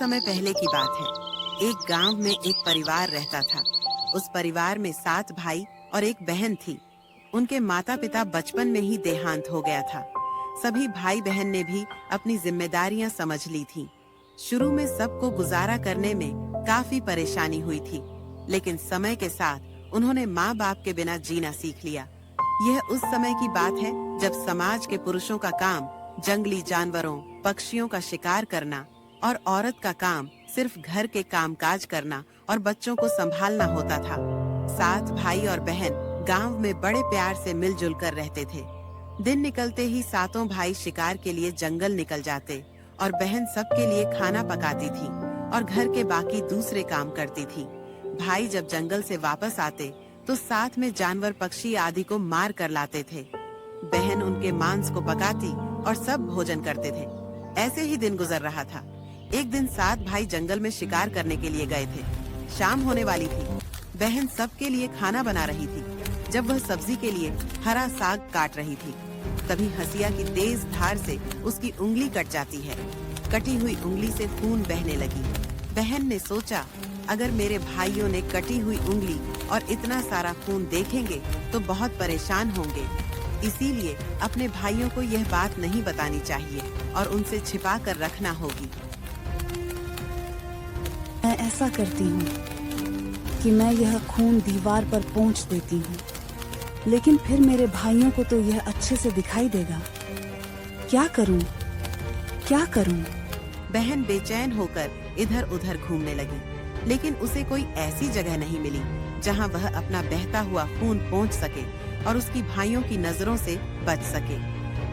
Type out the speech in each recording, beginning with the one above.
समय पहले की बात है। एक गांव में एक परिवार रहता था। उस परिवार में 7 भाई और एक बहन थी। उनके माता पिता बचपन में ही देहांत हो गया था। सभी भाई बहन ने भी अपनी जिम्मेदारियां समझ ली थीं। शुरू में सबको गुजारा करने में काफी परेशानी हुई थी, लेकिन समय के साथ उन्होंने माँ बाप के बिना जीना सीख लिया। यह उस समय की बात है जब समाज के पुरुषों का काम जंगली जानवरों, पक्षियों का शिकार करना और औरत का काम सिर्फ घर के कामकाज करना और बच्चों को संभालना होता था। 7 भाई और बहन गांव में बड़े प्यार से मिलजुल कर रहते थे। दिन निकलते ही 7 भाई शिकार के लिए जंगल निकल जाते और बहन सबके लिए खाना पकाती थी और घर के बाकी दूसरे काम करती थी। भाई जब जंगल से वापस आते तो साथ में जानवर, पक्षी आदि को मार कर लाते थे। बहन उनके मांस को पकाती और सब भोजन करते थे। ऐसे ही दिन गुजर रहा था। एक दिन 7 भाई जंगल में शिकार करने के लिए गए थे। शाम होने वाली थी। बहन सबके लिए खाना बना रही थी। जब वह सब्जी के लिए हरा साग काट रही थी, तभी हंसिया की तेज धार से उसकी उंगली कट जाती है। कटी हुई उंगली से खून बहने लगी। बहन ने सोचा, अगर मेरे भाइयों ने कटी हुई उंगली और इतना सारा खून देखेंगे तो बहुत परेशान होंगे। इसीलिए अपने भाइयों को यह बात नहीं बतानी चाहिए और उनसे छिपा कर रखना होगी। मैं ऐसा करती हूँ कि मैं यह खून दीवार पर पोंछ देती हूँ, लेकिन फिर मेरे भाइयों को तो यह अच्छे से दिखाई देगा। क्या करूँ, क्या करूँ? बहन बेचैन होकर इधर उधर घूमने लगी, लेकिन उसे कोई ऐसी जगह नहीं मिली जहाँ वह अपना बहता हुआ खून पोंछ सके और उसकी भाइयों की नजरों से बच सके।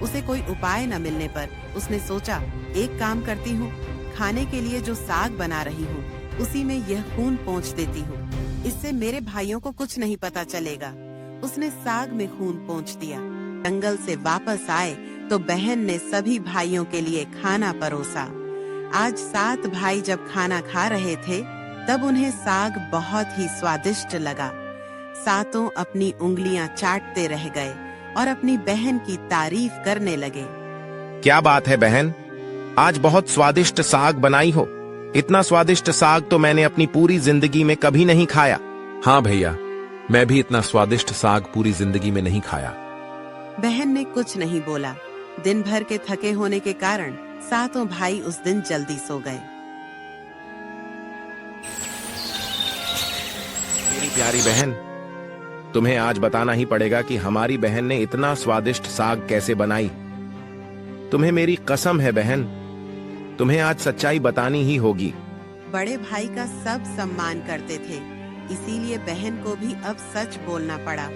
उसे कोई उपाय न मिलने पर उसने सोचा, एक काम करती हूँ, खाने के लिए जो साग बना रही हूँ उसी में यह खून पोंछ देती हूँ। इससे मेरे भाइयों को कुछ नहीं पता चलेगा। उसने साग में खून पोंछ दिया। जंगल से वापस आए तो बहन ने सभी भाइयों के लिए खाना परोसा। आज 7 भाई जब खाना खा रहे थे तब उन्हें साग बहुत ही स्वादिष्ट लगा। 7 अपनी उंगलियां चाटते रह गए और अपनी बहन की तारीफ करने लगे। क्या बात है बहन, आज बहुत स्वादिष्ट साग बनाई हो। इतना स्वादिष्ट साग तो मैंने अपनी पूरी जिंदगी में कभी नहीं खाया। हाँ भैया, मैं भी इतना स्वादिष्ट साग पूरी जिंदगी में नहीं खाया। बहन ने कुछ नहीं बोला। दिन भर के थके होने के कारण 7 भाई उस दिन जल्दी सो गए। मेरी प्यारी बहन, तुम्हें आज बताना ही पड़ेगा कि हमारी बहन ने इतना स्वादिष्ट साग कैसे बनाई। तुम्हें मेरी कसम है बहन, तुम्हें आज सच्चाई बतानी ही होगी। बड़े भाई का सब सम्मान करते थे, इसीलिए बहन को भी अब सच बोलना पड़ा।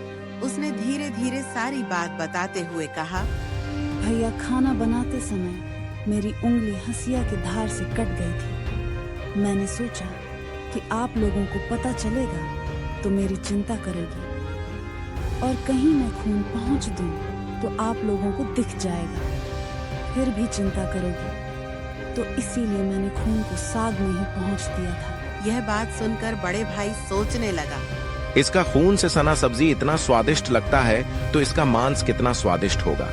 उसने धीरे धीरे सारी बात बताते हुए कहा, भैया, खाना बनाते समय मेरी उंगली हंसिया की धार से कट गई थी। मैंने सोचा कि आप लोगों को पता चलेगा तो मेरी चिंता करोगी और कहीं मैं खून पहुंच दूं तो आप लोगों को दिख जाएगा, फिर भी चिंता करोगी, तो इसीलिए मैंने खून को साग में ही पहुंच दिया था। यह बात सुनकर बड़े भाई सोचने लगा, इसका खून से सना सब्जी इतना स्वादिष्ट लगता है तो इसका मांस कितना स्वादिष्ट होगा।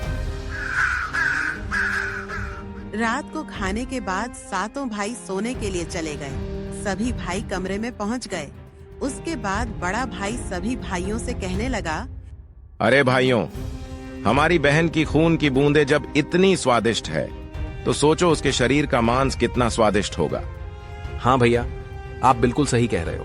रात को खाने के बाद 7 भाई सोने के लिए चले गए। सभी भाई कमरे में पहुंच गए। उसके बाद बड़ा भाई सभी भाइयों से कहने लगा, अरे भाइयों, हमारी बहन की खून की बूंदें जब इतनी स्वादिष्ट है तो सोचो उसके शरीर का मांस कितना स्वादिष्ट होगा। हाँ भैया, आप बिल्कुल सही कह रहे हो।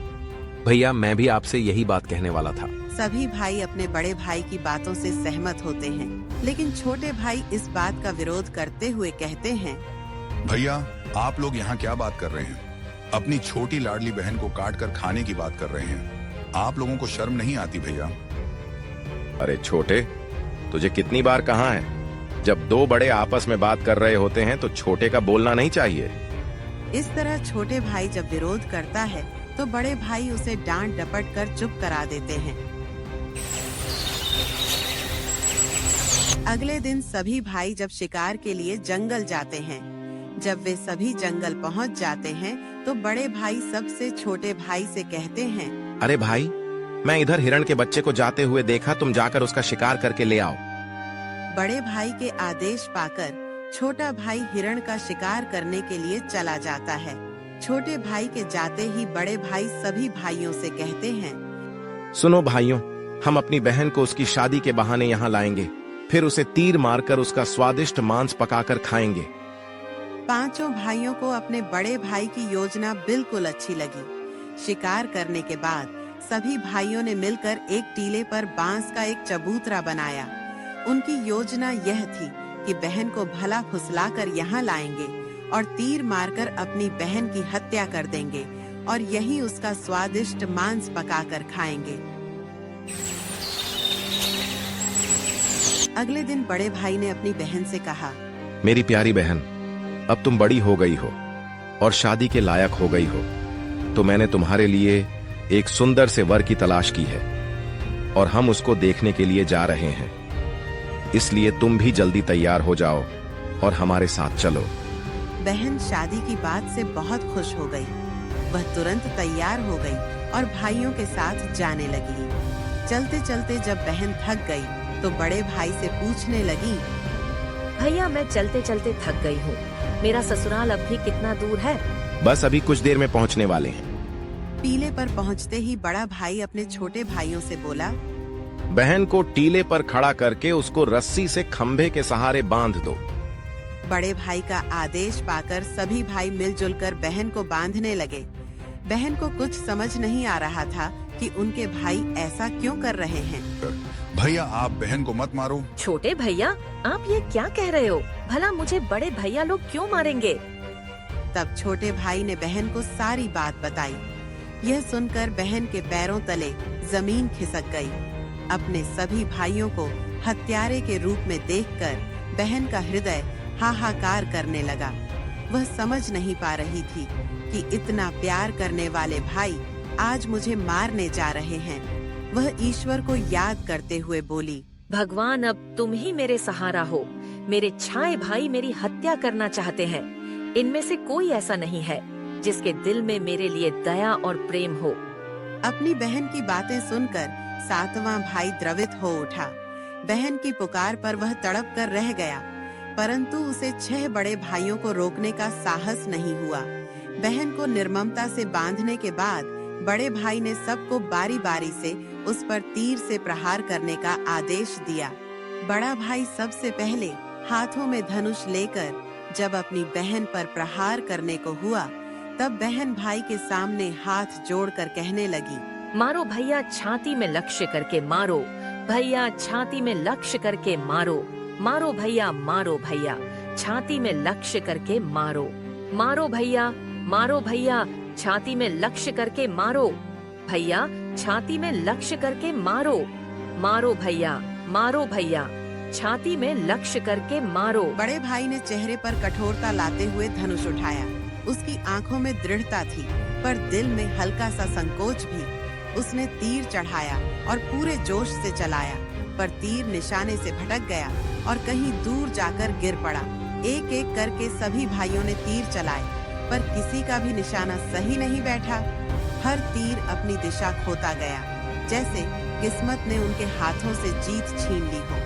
भैया, मैं भी आपसे यही बात कहने वाला था। सभी भाई अपने बड़े भाई की बातों से सहमत होते हैं, लेकिन छोटे भाई इस बात का विरोध करते हुए कहते हैं, भैया, आप लोग यहाँ क्या बात कर रहे हैं? अपनी छोटी लाडली बहन को काट कर खाने की बात कर रहे हैं। आप लोगों को शर्म नहीं आती भैया? अरे छोटे, तुझे कितनी बार कहा है, जब 2 बड़े आपस में बात कर रहे होते हैं तो छोटे का बोलना नहीं चाहिए। इस तरह छोटे भाई जब विरोध करता है तो बड़े भाई उसे डांट डपट कर चुप करा देते हैं। अगले दिन सभी भाई जब शिकार के लिए जंगल जाते हैं। जब वे सभी जंगल पहुंच जाते हैं तो बड़े भाई सबसे छोटे भाई से कहते हैं, अरे भाई, मैं इधर हिरण के बच्चे को जाते हुए देखा, तुम जाकर उसका शिकार करके ले आओ। बड़े भाई के आदेश पाकर छोटा भाई हिरण का शिकार करने के लिए चला जाता है। छोटे भाई के जाते ही बड़े भाई सभी भाइयों से कहते हैं, सुनो भाइयों, हम अपनी बहन को उसकी शादी के बहाने यहाँ लाएंगे, फिर उसे तीर मारकर उसका स्वादिष्ट मांस पकाकर खाएंगे। पांचों भाइयों को अपने बड़े भाई की योजना बिल्कुल अच्छी लगी। शिकार करने के बाद सभी भाइयों ने मिलकर एक टीले पर बांस का एक चबूतरा बनाया। उनकी योजना यह थी कि बहन को भला फुसलाकर यहाँ लाएंगे और तीर मारकर अपनी बहन की हत्या कर देंगे और यही उसका स्वादिष्ट मांस पकाकर खाएंगे। अगले दिन बड़े भाई ने अपनी बहन से कहा, मेरी प्यारी बहन, अब तुम बड़ी हो गई हो और शादी के लायक हो गई हो, तो मैंने तुम्हारे लिए एक सुंदर से वर की तलाश की है और हम उसको देखने के लिए जा रहे हैं। इसलिए तुम भी जल्दी तैयार हो जाओ और हमारे साथ चलो। बहन शादी की बात से बहुत खुश हो गई। वह तुरंत तैयार हो गई और भाइयों के साथ जाने लगी। चलते चलते जब बहन थक गई तो बड़े भाई से पूछने लगी, भैया मैं चलते चलते थक गई हूँ, मेरा ससुराल अब भी कितना दूर है? बस अभी कुछ देर में पहुंचने वाले हैं। टीले पर पहुंचते ही बड़ा भाई अपने छोटे भाइयों से बोला, बहन को टीले पर खड़ा करके उसको रस्सी से खंभे के सहारे बांध दो। बड़े भाई का आदेश पाकर सभी भाई मिलजुल कर बहन को बांधने लगे। बहन को कुछ समझ नहीं आ रहा था कि उनके भाई ऐसा क्यों कर रहे हैं। भैया आप बहन को मत मारो। छोटे भैया आप ये क्या कह रहे हो? भला मुझे बड़े भैया लोग क्यों मारेंगे? तब छोटे भाई ने बहन को सारी बात बताई। यह सुनकर बहन के पैरों तले जमीन खिसक गई। अपने सभी भाइयों को हत्यारे के रूप में देखकर बहन का हृदय हाहाकार करने लगा। वह समझ नहीं पा रही थी कि इतना प्यार करने वाले भाई आज मुझे मारने जा रहे हैं। वह ईश्वर को याद करते हुए बोली, भगवान अब तुम ही मेरे सहारा हो। मेरे छाए भाई मेरी हत्या करना चाहते हैं। इनमें से कोई ऐसा नहीं है जिसके दिल में मेरे लिए दया और प्रेम हो। अपनी बहन की बातें सुनकर सातवां भाई द्रवित हो उठा। बहन की पुकार पर वह तड़प कर रह गया, परंतु उसे 6 बड़े भाइयों को रोकने का साहस नहीं हुआ। बहन को निर्ममता से बांधने के बाद बड़े भाई ने सबको बारी बारी से उस पर तीर से प्रहार करने का आदेश दिया। बड़ा भाई सबसे पहले हाथों में धनुष लेकर जब अपनी बहन पर प्रहार करने को हुआ, तब बहन भाई के सामने हाथ जोड़कर कहने लगी, मारो भैया, छाती में लक्ष्य करके मारो भैया, छाती में लक्ष्य करके मारो। मारो भैया, मारो भैया, छाती में लक्ष्य करके मारो। मारो भैया, मारो भैया, छाती में लक्ष्य करके मारो भैया, छाती में लक्ष्य करके मारो। मारो भैया, मारो भैया, छाती में लक्ष्य करके मारो। बड़े भाई ने चेहरे पर कठोरता लाते हुए धनुष उठाया। उसकी आंखों में दृढ़ता थी, पर दिल में हल्का सा संकोच भी। उसने तीर चढ़ाया और पूरे जोश से चलाया, पर तीर निशाने से भटक गया और कहीं दूर जाकर गिर पड़ा। एक एक करके सभी भाइयों ने तीर चलाए, पर किसी का भी निशाना सही नहीं बैठा। हर तीर अपनी दिशा खोता गया, जैसे किस्मत ने उनके हाथों से जीत छीन ली हो।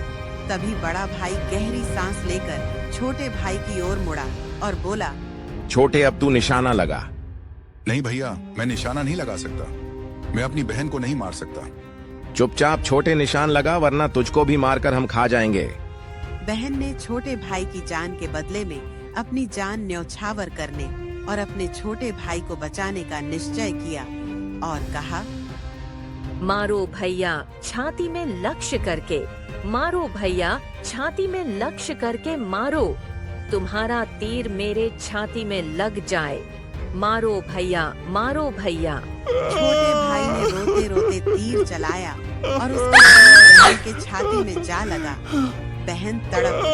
तभी बड़ा भाई गहरी सांस लेकर छोटे भाई की ओर मुड़ा और बोला, छोटे अब तू निशाना लगा। नहीं भैया, मैं निशाना नहीं लगा सकता। मैं अपनी बहन को नहीं मार सकता। चुपचाप छोटे निशान लगा, वरना तुझको भी मारकर हम खा जाएंगे। बहन ने छोटे भाई की जान के बदले में अपनी जान न्यौछावर करने और अपने छोटे भाई को बचाने का निश्चय किया और कहा, मारो भैया, छाती में लक्ष्य करके मारो भैया, छाती में लक्ष्य करके मारो। तुम्हारा तीर मेरे छाती में लग जाए। मारो भैया, मारो भैया। छोटे भाई ने रोते रोते तीर चलाया और उसका तीर बहन के छाती में जा लगा। बहन तड़प उठी।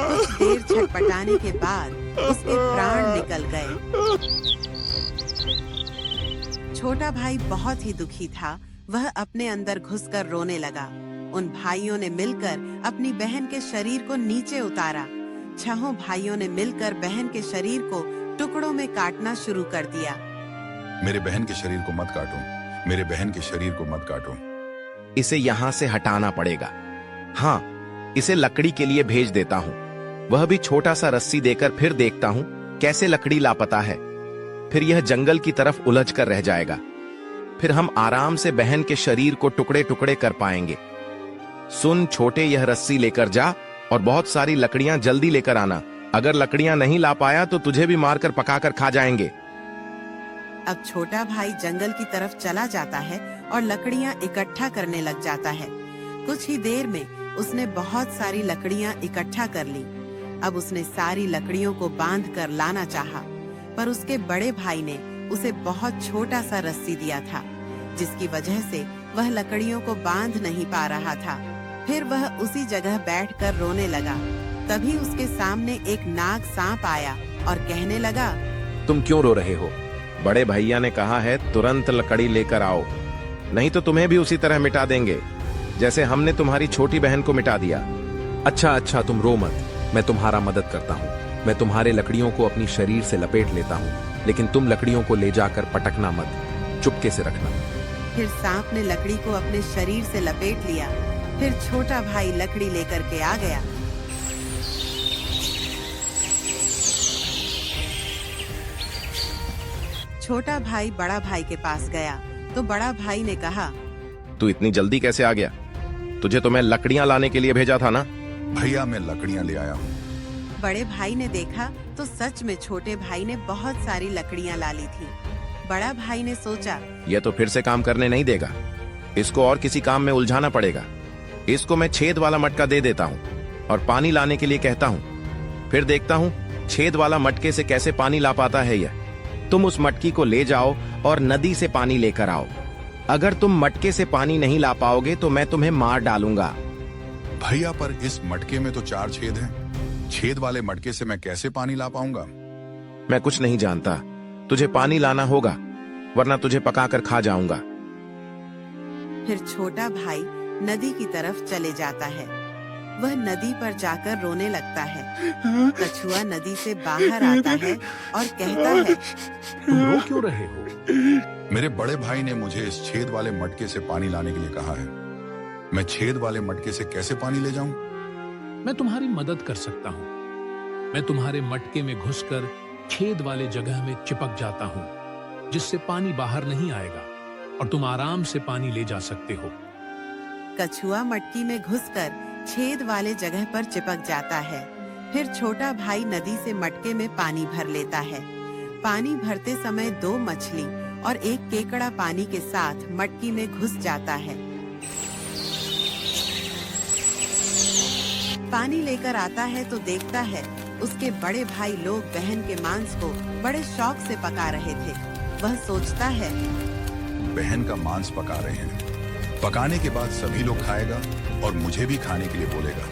कुछ देर छटपटाने के बाद उसके प्राण निकल गए। छोटा भाई बहुत ही दुखी था। वह अपने अंदर घुसकर रोने लगा। उन भाइयों ने मिलकर अपनी बहन के शरीर को नीचे उतारा। 6 भाइयों ने मिलकर बहन के शरीर को टुकड़ों में काटना शुरू कर दिया। मेरे बहन के शरीर को मत काटो, मेरे बहन के शरीर को मत काटो। इसे यहाँ से हटाना पड़ेगा। हाँ, इसे लकड़ी के लिए भेज देता हूँ। वह भी छोटा सा रस्सी देकर फिर देखता हूँ कैसे लकड़ी लापता है। फिर यह जंगल की तरफ उलझ कर रह जाएगा। फिर हम आराम से बहन के शरीर को टुकड़े टुकड़े कर पाएंगे। सुन छोटे, यह रस्सी लेकर जा और बहुत सारी लकड़ियां जल्दी लेकर आना। अगर लकड़ियां नहीं ला पाया तो तुझे भी मारकर पकाकर खा जाएंगे। अब छोटा भाई जंगल की तरफ चला जाता है और लकड़ियां इकट्ठा करने लग जाता है। कुछ ही देर में उसने बहुत सारी लकड़ियां इकट्ठा कर ली। अब उसने सारी लकड़ियों को बांध कर लाना चाहा, पर उसके बड़े भाई ने उसे बहुत छोटा सा रस्सी दिया था, जिसकी वजह से वह लकड़ियों को बांध नहीं पा रहा था। फिर वह उसी जगह बैठकर रोने लगा। तभी उसके सामने एक नाग सांप आया और कहने लगा, तुम क्यों रो रहे हो? बड़े भैया ने कहा है तुरंत लकड़ी लेकर आओ, नहीं तो तुम्हें भी उसी तरह मिटा देंगे जैसे हमने तुम्हारी छोटी बहन को मिटा दिया। अच्छा अच्छा, तुम रो मत, मैं तुम्हारा मदद करता हूँ। मैं तुम्हारे लकड़ियों को अपनी शरीर से लपेट लेता हूँ, लेकिन तुम लकड़ियों को ले जाकर पटकना मत, चुपके से रखना। फिर सांप ने लकड़ी को अपने शरीर से लपेट लिया। फिर छोटा भाई लकड़ी लेकर के आ गया। छोटा भाई बड़ा भाई के पास गया तो बड़ा भाई ने कहा, तू इतनी जल्दी कैसे आ गया? तुझे तो मैं लकड़ियां लाने के लिए भेजा था ना। भैया मैं लकड़ियां ले आया हूँ। बड़े भाई ने देखा तो सच में छोटे भाई ने बहुत सारी लकड़ियां ला ली थी। बड़ा भाई ने सोचा, यह तो फिर से काम करने नहीं देगा, इसको और किसी काम में उलझाना पड़ेगा। इसको मैं छेद वाला मटका दे देता हूँ और पानी लाने के लिए कहता हूँ। फिर देखता हूँ छेद वाला मटके से कैसे पानी ला पाता है यह। तुम उस मटकी को ले जाओ और नदी से पानी लेकर आओ। अगर तुम मटके से पानी नहीं ला पाओगे तो मैं तुम्हें मार डालूंगा। भैया पर इस मटके में तो 4 छेद हैं। छेद वाले मटके से मैं कैसे पानी ला पाऊंगा? मैं कुछ नहीं जानता, तुझे पानी लाना होगा वरना तुझे पकाकर खा जाऊंगा। फिर छोटा भाई नदी की तरफ चले जाता है। वह नदी पर जाकर रोने लगता है। कछुआ नदी से बाहर आता है और कहता है, तुम रो क्यों रहे हो? मेरे बड़े भाई ने मुझे इस छेद वाले मटके से पानी लाने के लिए कहा है। मैं छेद वाले मटके से कैसे पानी ले जाऊं? मैं तुम्हारी मदद कर सकता हूँ। मैं तुम्हारे मटके में घुसकर छेद वाले जगह में चिपक जाता हूँ, जिससे पानी बाहर नहीं आएगा और तुम आराम से पानी ले जा सकते हो। कछुआ मटकी में घुसकर छेद वाले जगह पर चिपक जाता है। फिर छोटा भाई नदी से मटके में पानी भर लेता है। पानी भरते समय 2 मछली और 1 केकड़ा पानी के साथ मटकी में घुस जाता है। पानी लेकर आता है तो देखता है उसके बड़े भाई लोग बहन के मांस को बड़े शौक से पका रहे थे। वह सोचता है, बहन का मांस पका रहे हैं, पकाने के बाद सभी लोग खाएगा और मुझे भी खाने के लिए बोलेगा,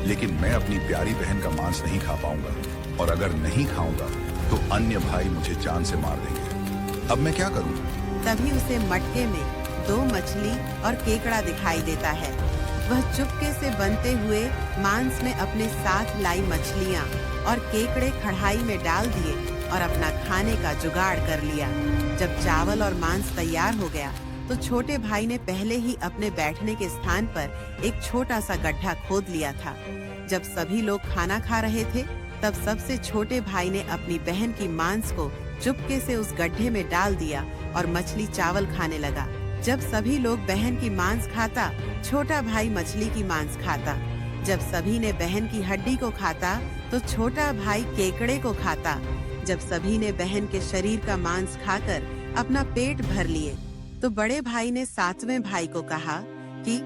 लेकिन मैं अपनी प्यारी बहन का मांस नहीं खा पाऊंगा, और अगर नहीं खाऊंगा तो अन्य भाई मुझे जान से मार देंगे। अब मैं क्या करूं? तभी उसे मटके में 2 मछली और केकड़ा दिखाई देता है। वह चुपके से बनते हुए मांस में अपने साथ लाई मछलियां और केकड़े कढ़ाई में डाल दिए और अपना खाने का जुगाड़ कर लिया। जब चावल और मांस तैयार हो गया तो छोटे भाई ने पहले ही अपने बैठने के स्थान पर एक छोटा सा गड्ढा खोद लिया था। जब सभी लोग खाना खा रहे थे तब सबसे छोटे भाई ने अपनी बहन की मांस को चुपके से उस गड्ढे में डाल दिया और मछली चावल खाने लगा। जब सभी लोग बहन की मांस खाता, छोटा भाई मछली की मांस खाता। जब सभी ने बहन की हड्डी को खाता तो छोटा भाई केकड़े को खाता। जब सभी ने बहन के शरीर का मांस खाकर अपना पेट भर लिए तो बड़े भाई ने 7वें भाई को कहा कि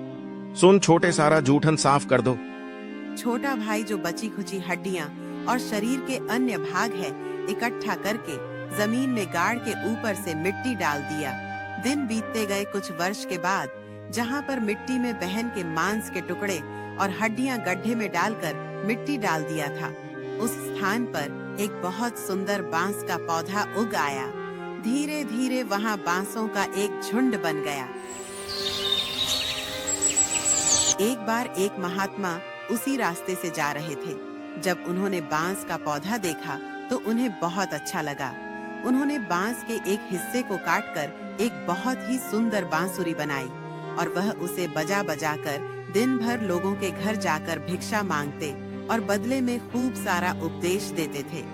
सुन छोटे, सारा जूठन साफ कर दो। छोटा भाई जो बची खुची हड्डियां और शरीर के अन्य भाग है इकट्ठा करके जमीन में गाड़ के ऊपर से मिट्टी डाल दिया। दिन बीतते गए। कुछ वर्ष के बाद जहाँ पर मिट्टी में बहन के मांस के टुकड़े और हड्डियां गड्ढे में डालकर मिट्टी डाल दिया था, उस स्थान पर एक बहुत सुंदर बांस का पौधा उग आया। धीरे धीरे वहाँ बांसों का एक झुंड बन गया। एक बार एक महात्मा उसी रास्ते से जा रहे थे। जब उन्होंने बांस का पौधा देखा तो उन्हें बहुत अच्छा लगा। उन्होंने बांस के एक हिस्से को काटकर एक बहुत ही सुंदर बांसुरी बनाई और वह उसे बजा बजा कर दिन भर लोगों के घर जाकर भिक्षा मांगते और बदले में खूब सारा उपदेश देते थे।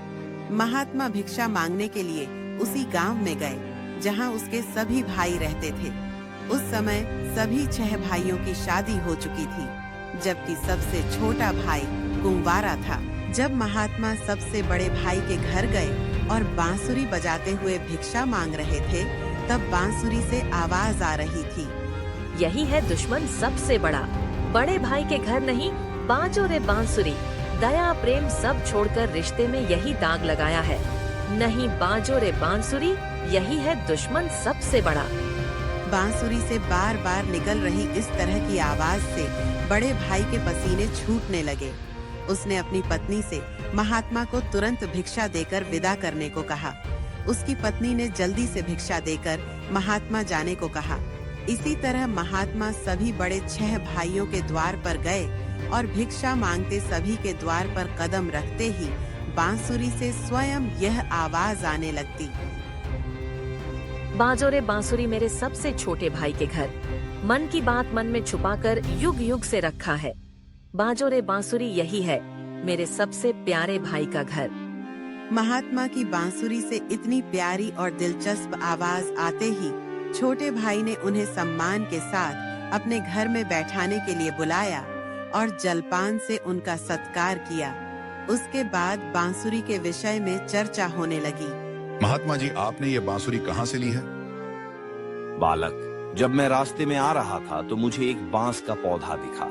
महात्मा भिक्षा मांगने के लिए उसी गांव में गए जहां उसके सभी भाई रहते थे। उस समय सभी 6 भाइयों की शादी हो चुकी थी, जबकि सबसे छोटा भाई कुंवारा था। जब महात्मा सबसे बड़े भाई के घर गए और बांसुरी बजाते हुए भिक्षा मांग रहे थे, तब बांसुरी से आवाज आ रही थी, यही है दुश्मन सबसे बड़ा। बड़े भाई के घर नहीं, बाजो रे बांसुरी। दया प्रेम सब छोड़कर रिश्ते में यही दाग लगाया है। नहीं बाजो रे बांसुरी, यही है दुश्मन सबसे बड़ा। बांसुरी से बार बार निकल रही इस तरह की आवाज से बड़े भाई के पसीने छूटने लगे। उसने अपनी पत्नी से महात्मा को तुरंत भिक्षा देकर विदा करने को कहा। उसकी पत्नी ने जल्दी से भिक्षा देकर महात्मा जाने को कहा। इसी तरह महात्मा सभी बड़े 6 भाइयों के द्वार पर गए और भिक्षा मांगते सभी के द्वार पर कदम रखते ही बांसुरी से स्वयं यह आवाज आने लगती, बाजो रे बांसुरी मेरे सबसे छोटे भाई के घर। मन की बात मन में छुपाकर युग युग से रखा है। बाजो रे बांसुरी यही है मेरे सबसे प्यारे भाई का घर। महात्मा की बांसुरी से इतनी प्यारी और दिलचस्प आवाज आते ही छोटे भाई ने उन्हें सम्मान के साथ अपने घर में बैठाने के लिए बुलाया और जलपान से उनका सत्कार किया। उसके बाद बांसुरी के विषय में चर्चा होने लगी। महात्मा जी, आपने ये बांसुरी कहाँ से ली है? बालक, जब मैं रास्ते में आ रहा था तो मुझे एक बांस का पौधा दिखा।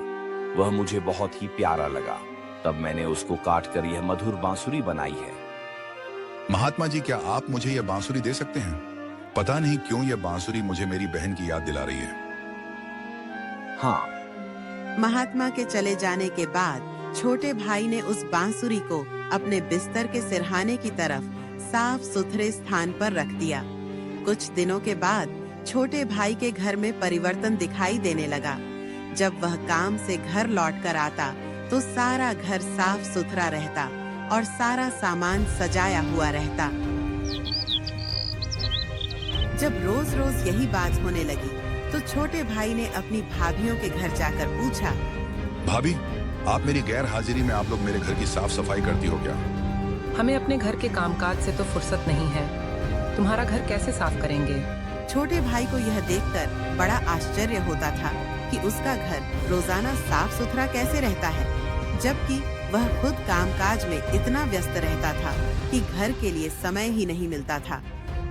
वह मुझे बहुत ही प्यारा लगा। तब मैंने उसको काटकर यह मधुर बांसुरी बनाई है। महात्मा जी, क्या आप मुझे यह बांसुरी दे सकते हैं? पता नहीं क्यों यह बांसुरी मुझे मेरी बहन की याद दिला रही है। हाँ। महात्मा के चले जाने के बाद छोटे भाई ने उस बांसुरी को अपने बिस्तर के सिरहाने की तरफ साफ सुथरे स्थान पर रख दिया। कुछ दिनों के बाद छोटे भाई के घर में परिवर्तन दिखाई देने लगा। जब वह काम से घर लौटकर आता तो सारा घर साफ सुथरा रहता और सारा सामान सजाया हुआ रहता। जब रोज रोज यही बात होने लगी तो छोटे भाई ने अपनी भाभियों के घर जाकर पूछा, भाभी, आप मेरी गैर हाजिरी में आप लोग मेरे घर की साफ सफाई करती हो क्या? हमें अपने घर के कामकाज से तो फुर्सत नहीं है, तुम्हारा घर कैसे साफ करेंगे? छोटे भाई को यह देखकर बड़ा आश्चर्य होता था कि उसका घर रोजाना साफ सुथरा कैसे रहता है, जबकि वह खुद कामकाज में इतना व्यस्त रहता था कि घर के लिए समय ही नहीं मिलता था।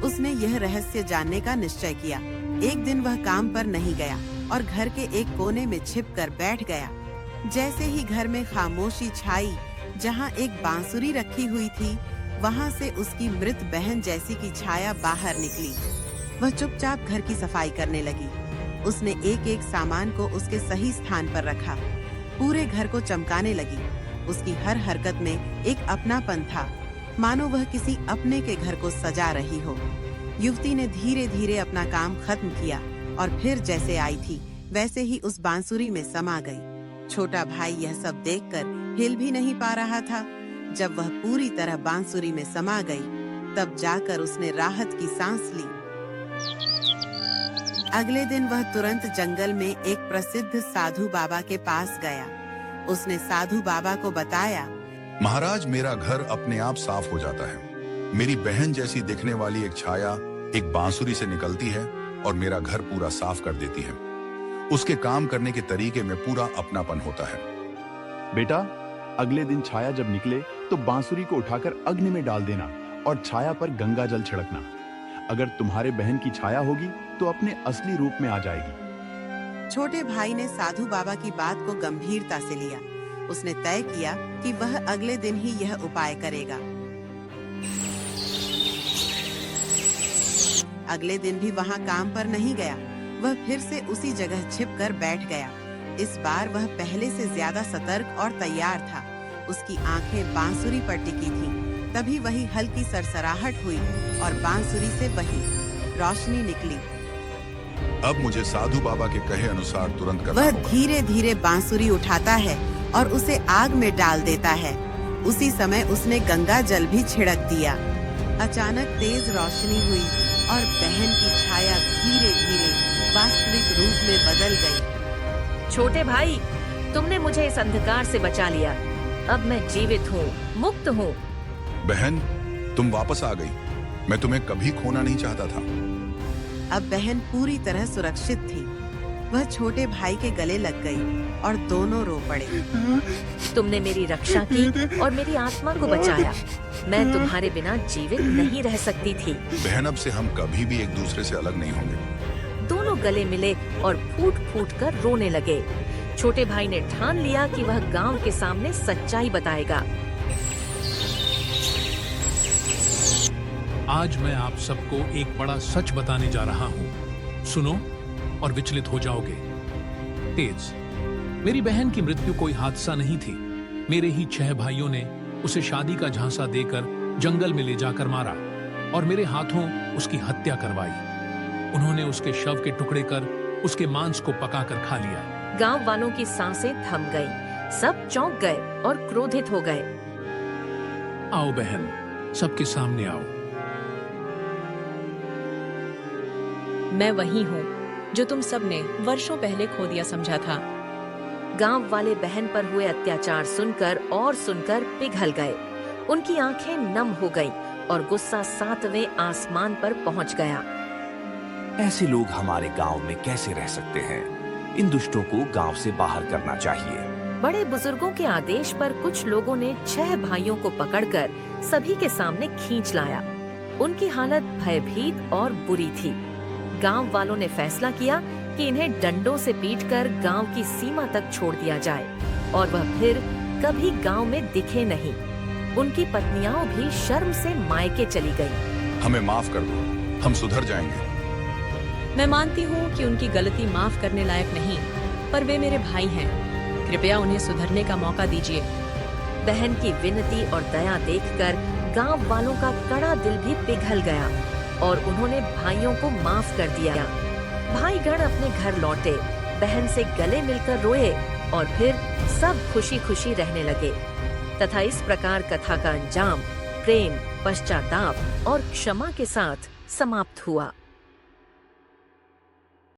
उसने यह रहस्य जानने का निश्चय किया। एक दिन वह काम पर नहीं गया और घर के एक कोने में छिपकर बैठ गया। जैसे ही घर में खामोशी छाई, जहाँ एक बांसुरी रखी हुई थी, वहाँ से उसकी मृत बहन जैसी की छाया बाहर निकली। वह चुपचाप घर की सफाई करने लगी। उसने एक एक सामान को उसके सही स्थान पर रखा। पूरे घर को चमकाने लगी। उसकी हर हरकत में एक अपनापन था, मानो वह किसी अपने के घर को सजा रही हो। युवती ने धीरे धीरे अपना काम खत्म किया और फिर जैसे आई थी वैसे ही उस बांसुरी में समा गई। छोटा भाई यह सब देखकर हिल भी नहीं पा रहा था। जब वह पूरी तरह बांसुरी में समा गई, तब जाकर उसने राहत की सांस ली। अगले दिन वह तुरंत जंगल में एक प्रसिद्ध साधु बाबा के पास गया। उसने साधु बाबा को बताया, महाराज, मेरा घर अपने आप साफ हो जाता है। मेरी बहन जैसी दिखने वाली एक छाया एक बांसुरी से निकलती है और मेरा घर पूरा साफ कर देती है। उसके काम करने के तरीके में पूरा अपनापन होता है। बेटा, अगले दिन छाया जब निकले तो बांसुरी को उठाकर अग्नि में डाल देना और छाया पर गंगा जल छिड़कना। अगर तुम्हारे बहन की छाया होगी तो अपने असली रूप में आ जाएगी। छोटे भाई ने साधु बाबा की बात को गंभीरता से लिया। उसने तय किया कि वह अगले दिन ही यह उपाय करेगा। अगले दिन भी वहाँ काम पर नहीं गया। वह फिर से उसी जगह छिपकर बैठ गया। इस बार वह पहले से ज्यादा सतर्क और तैयार था। उसकी आंखें बांसुरी पर टिकी थीं। तभी वही हल्की सरसराहट हुई और बांसुरी से वही रोशनी निकली। अब मुझे साधु बाबा के कहे अनुसार तुरंत करना वह होगा। धीरे धीरे बांसुरी उठाता है और उसे आग में डाल देता है। उसी समय उसने गंगा जल भी छिड़क दिया। अचानक तेज रोशनी हुई और बहन की छाया धीरे धीरे वास्तविक रूप में बदल गई। छोटे भाई, तुमने मुझे इस अंधकार से बचा लिया। अब मैं जीवित हूँ, मुक्त हूँ। बहन, तुम वापस आ गई। मैं तुम्हें कभी खोना नहीं चाहता था। अब बहन पूरी तरह सुरक्षित थी। वह छोटे भाई के गले लग गई और दोनों रो पड़े। तुमने मेरी रक्षा की और मेरी आत्मा को बचाया। मैं तुम्हारे बिना जीवित नहीं रह सकती थी। बहन, अब से हम कभी भी एक दूसरे से अलग नहीं होंगे। दोनों गले मिले और फूट फूट कर रोने लगे। छोटे भाई ने ठान लिया कि वह गांव के सामने सच्चाई बताएगा। आज मैं आप सबको एक बड़ा सच बताने जा रहा हूँ। सुनो और विचलित हो जाओगे। तेज, मेरी बहन की मृत्यु कोई हादसा नहीं थी। मेरे ही 6 भाइयों ने उसे शादी का झांसा देकर जंगल में ले जाकर मारा और मेरे हाथों उसकी हत्या करवाई। उन्होंने उसके शव के टुकड़े कर उसके मांस को पकाकर खा लिया। गांव वालों की सांसें थम गईं। सब चौंक गए और क्रोधित हो गए। आओ बहन, सबके सामने आओ। मैं वही हूँ जो तुम सबने वर्षों पहले खो दिया समझा था। गांव वाले बहन पर हुए अत्याचार सुनकर और सुनकर पिघल गए। उनकी आंखें नम हो गईं और गुस्सा 7वें आसमान पर पहुंच गया। ऐसे लोग हमारे गांव में कैसे रह सकते हैं? इन दुष्टों को गांव से बाहर करना चाहिए। बड़े बुजुर्गों के आदेश पर कुछ लोगों ने 6 भाइयों को पकड़कर सभी के सामने खींच लाया। उनकी हालत भयभीत और बुरी थी। गांव वालों ने फैसला किया कि इन्हें डंडों से पीटकर गांव की सीमा तक छोड़ दिया जाए और वह फिर कभी गांव में दिखे नहीं। उनकी पत्नियां भी शर्म से मायके चली गईं। हमें माफ कर दो, हम सुधर जाएंगे। मैं मानती हूँ कि उनकी गलती माफ करने लायक नहीं, पर वे मेरे भाई हैं। कृपया उन्हें सुधरने का मौका दीजिए। बहन की विनती और दया देखकर गांव वालों का कड़ा दिल भी पिघल गया और उन्होंने भाइयों को माफ कर दिया। भाईगण अपने घर लौटे, बहन से गले मिलकर रोए और फिर सब खुशी खुशी रहने लगे। तथा इस प्रकार कथा का अंजाम प्रेम, पश्चाताप और क्षमा के साथ समाप्त हुआ।